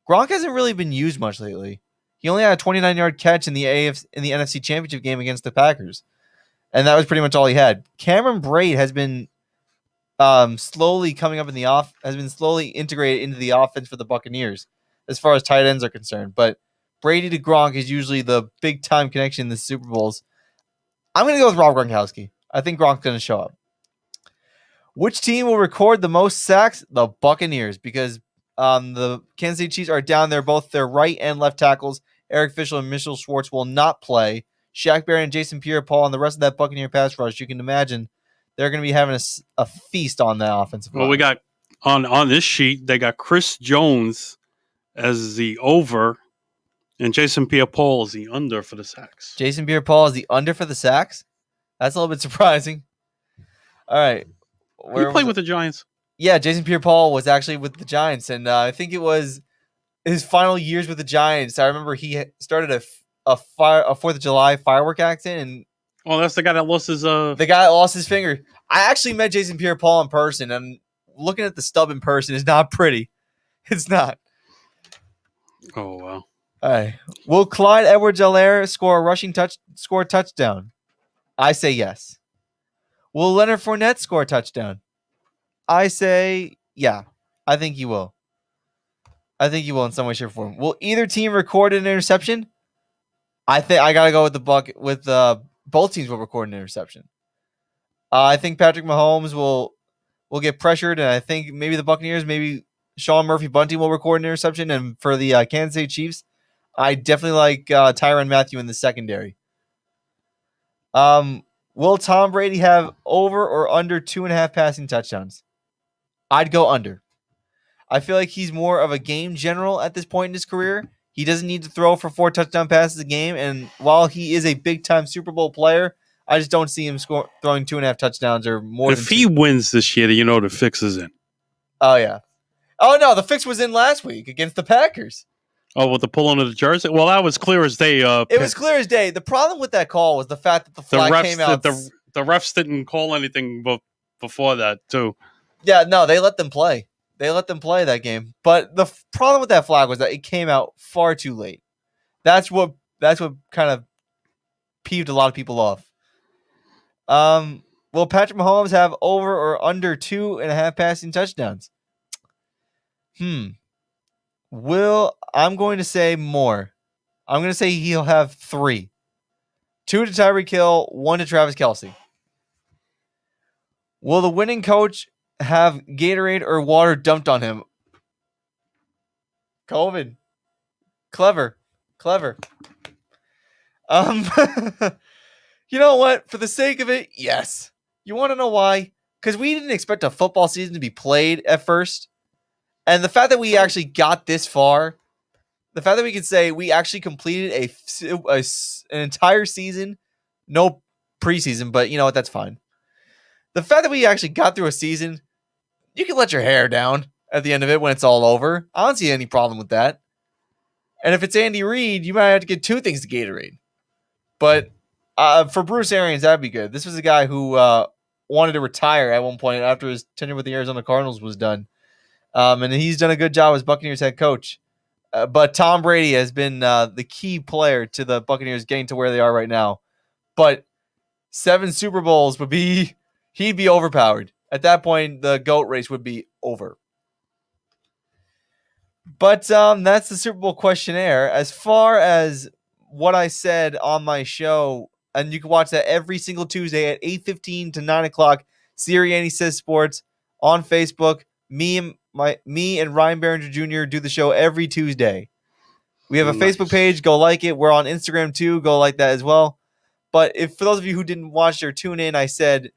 Gronk hasn't really been used much lately. He only had a 29-yard catch in the NFC Championship game against the Packers, and that was pretty much all he had. Cameron Brate has been slowly coming up has been slowly integrated into the offense for the Buccaneers as far as tight ends are concerned. But Brady to Gronk is usually the big time connection in the Super Bowls. I'm going to go with Rob Gronkowski. I think Gronk's going to show up. Which team will record the most sacks? The Buccaneers, because the Kansas City Chiefs are down there. Both their right and left tackles, Eric Fisher and Mitchell Schwartz, will not play. Shaq Barrett and Jason Pierre-Paul and the rest of that Buccaneer pass rush, you can imagine they're going to be having a feast on that offensive line. Well, we got on this sheet, they got Chris Jones as the over and Jason Pierre-Paul as the under for the sacks. Jason Pierre-Paul is the under for the sacks? That's a little bit surprising. All right. He played with the Giants. Yeah, Jason Pierre-Paul was actually with the Giants, and I think it was his final years with the Giants. I remember he started a 4th of July firework accident, and that's the guy that lost his. The guy that lost his finger. I actually met Jason Pierre-Paul in person, and looking at the stub in person is not pretty. It's not. Oh wow! All right. Will Clyde Edwards-Helaire score a touchdown? I say yes. Will Leonard Fournette score a touchdown? I say yeah. I think he will. I think he will in some way, shape, or form. Will either team record an interception? I think I gotta go with both teams will record an interception. I think Patrick Mahomes will get pressured, and I think maybe the Buccaneers, maybe Sean Murphy-Bunting will record an interception. And for the Kansas City Chiefs, I definitely like Tyrann Mathieu in the secondary. Will Tom Brady have over or under 2.5 passing touchdowns? I'd go under. I feel like he's more of a game general at this point in his career. He doesn't need to throw for 4 touchdown passes a game. And while he is a big-time Super Bowl player, I just don't see him throwing 2.5 touchdowns or more if he wins this year, the fix is in. Oh, yeah. Oh, no, the fix was in last week against the Packers. Oh, with the pulling of the jersey? Well, that was clear as day. It was clear as day. The problem with that call was the fact that the flag came out. The refs didn't call anything before that, too. Yeah, no, they let them play. They let them play that game. But the problem with that flag was that it came out far too late. That's what kind of peeved a lot of people off. Will Patrick Mahomes have over or under 2.5 passing touchdowns? I'm going to say more. I'm going to say he'll have 3. 2 to Tyreek Hill, 1 to Travis Kelce. Will the winning coach have Gatorade or water dumped on him? COVID. Clever. You know what? For the sake of it, yes. You want to know why? Because we didn't expect a football season to be played at first. And the fact that we actually got this far, the fact that we could say we actually completed an entire season, no preseason, but you know what? That's fine. The fact that we actually got through a season, you can let your hair down at the end of it when it's all over. I don't see any problem with that. And if it's Andy Reid, you might have to get 2 things to Gatorade. But for Bruce Arians, that'd be good. This was a guy who wanted to retire at one point after his tenure with the Arizona Cardinals was done. And he's done a good job as Buccaneers head coach. But Tom Brady has been the key player to the Buccaneers getting to where they are right now. But 7 Super Bowls he'd be overpowered. At that point, the GOAT race would be over. But that's the Super Bowl questionnaire. As far as what I said on my show, and you can watch that every single Tuesday at 8:15 to 9 o'clock, Sirianni Says Sports on Facebook. Me and Ryan Behringer Jr. do the show every Tuesday. We have a Facebook page. Go like it. We're on Instagram too. Go like that as well. But for those of you who didn't watch or tune in, I said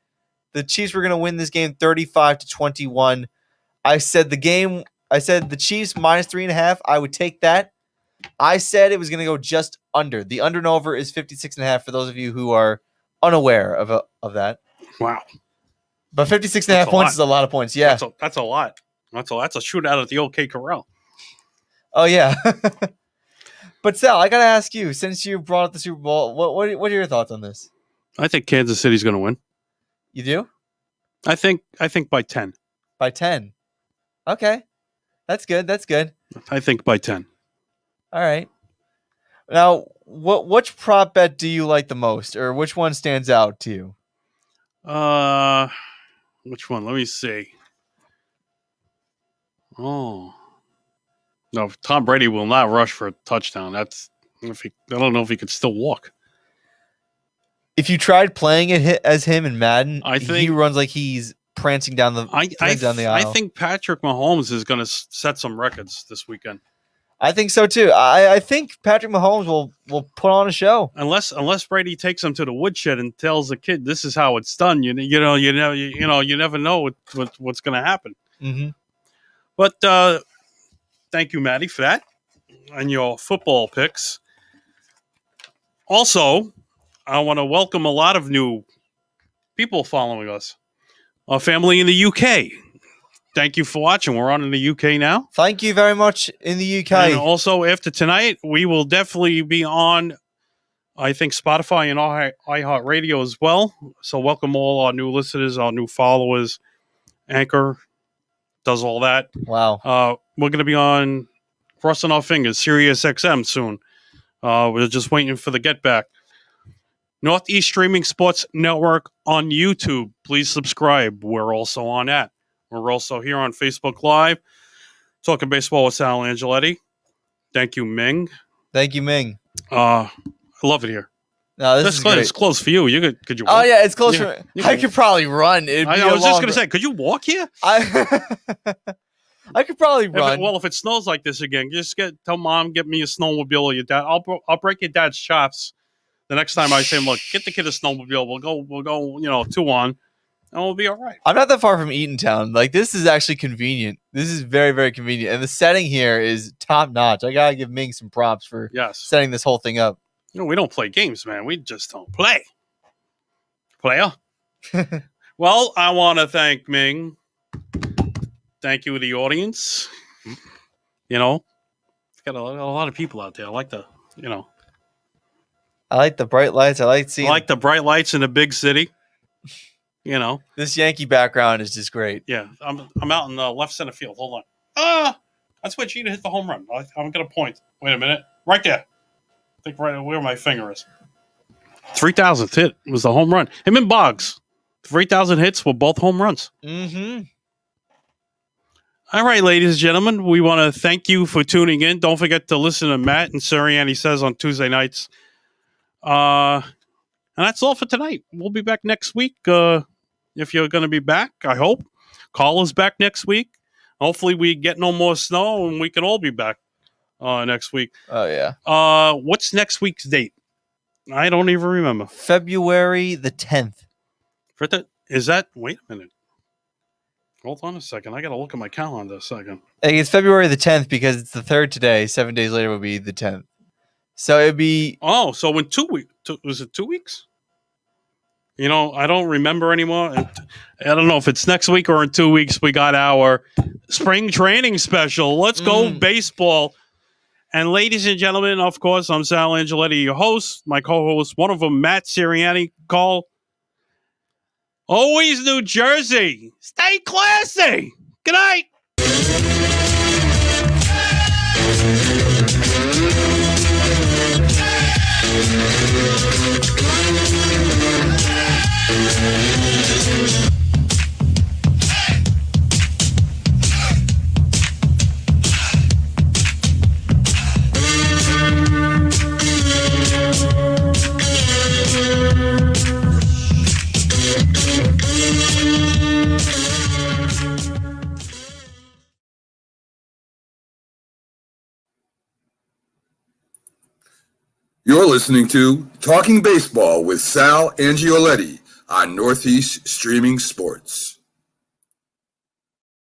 the Chiefs were going to win this game 35-21. I said the Chiefs minus 3.5. I would take that. I said it was going to go just under. The under and over is 56.5 for those of you who are unaware of that. Wow. But 56.5 points is a lot of points. Yeah. That's a lot. That's a shootout at the OK Corral. Oh, yeah. But Sal, I got to ask you, since you brought up the Super Bowl, what are your thoughts on this? I think Kansas City's going to win. You do? I think by 10. By 10. Okay. That's good. I think by 10. All right. Now, which prop bet do you like the most, or which one stands out to you? Which one? Let me see. Oh. No, Tom Brady will not rush for a touchdown. I don't know if he could still walk. If you tried playing it as him in Madden, I think he runs like he's prancing down the aisle. I think Patrick Mahomes is going to set some records this weekend. I think so too. I think Patrick Mahomes will put on a show. Unless Brady takes him to the woodshed and tells the kid this is how it's done. You never know what's going to happen. Mm-hmm. But thank you, Maddie, for that and your football picks. Also, I want to welcome a lot of new people following us. Our family in the UK. Thank you for watching. We're on in the UK now. Thank you very much in the UK. And also, after tonight, we will definitely be on, I think, Spotify and iHeartRadio as well. So welcome all our new listeners, our new followers. Anchor does all that. Wow. We're going to be on, crossing our fingers, Sirius XM soon. We're just waiting for the get back. Northeast Streaming Sports Network on YouTube. Please subscribe. We're also on that. We're also here on Facebook Live, talking baseball with Sal Angioletti. Thank you, Ming. Thank you, Ming. I love it here. No, this is great. It's close for you. Could you walk? Oh, yeah, it's close for me. I could probably run. I was just going to say, could you walk here? I could probably run. If it snows like this again, just tell Mom, get me a snowmobile or your dad. I'll break your dad's chops The next time I say, look, get the kid a snowmobile. We'll go, 2-on, and we'll be all right. I'm not that far from Eatontown. Like, this is actually convenient. This is very, very convenient. And the setting here is top notch. I got to give Ming some props for setting this whole thing up. We don't play games, man. We just don't play. Player. Well, I want to thank Ming. Thank you to the audience. Got a lot of people out there. I like I like the bright lights. I like the bright lights in a big city. This Yankee background is just great. Yeah, I'm out in the left center field. Hold on. That's where Jeter hit the home run. I'm gonna point. Wait a minute. Right there. I think right where my finger is. 3,000th hit was the home run. Him and Boggs. 3,000 hits were both home runs. Mm-hmm. All right, ladies and gentlemen, we want to thank you for tuning in. Don't forget to listen to Matt and Sirianni Says on Tuesday nights. And that's all for tonight. We'll be back next week. If you're going to be back, I hope. Carl is back next week. Hopefully we get no more snow and we can all be back next week. Oh, yeah. What's next week's date? I don't even remember. February the 10th. Is that? Wait a minute. Hold on a second. I got to look at my calendar a second. It's February the 10th because it's the 3rd today. 7 days later will be the 10th. So it'd be... Oh, so in 2 weeks. Was it 2 weeks? I don't remember anymore. I don't know if it's next week or in 2 weeks. We got our spring training special. Let's go baseball. And ladies and gentlemen, of course, I'm Sal Angioletti, your host. My co-host, one of them, Matt Sirianni. Call. Always New Jersey. Stay classy. Good night. You're listening to Talking Baseball with Sal Angioletti on Northeast Streaming Sports.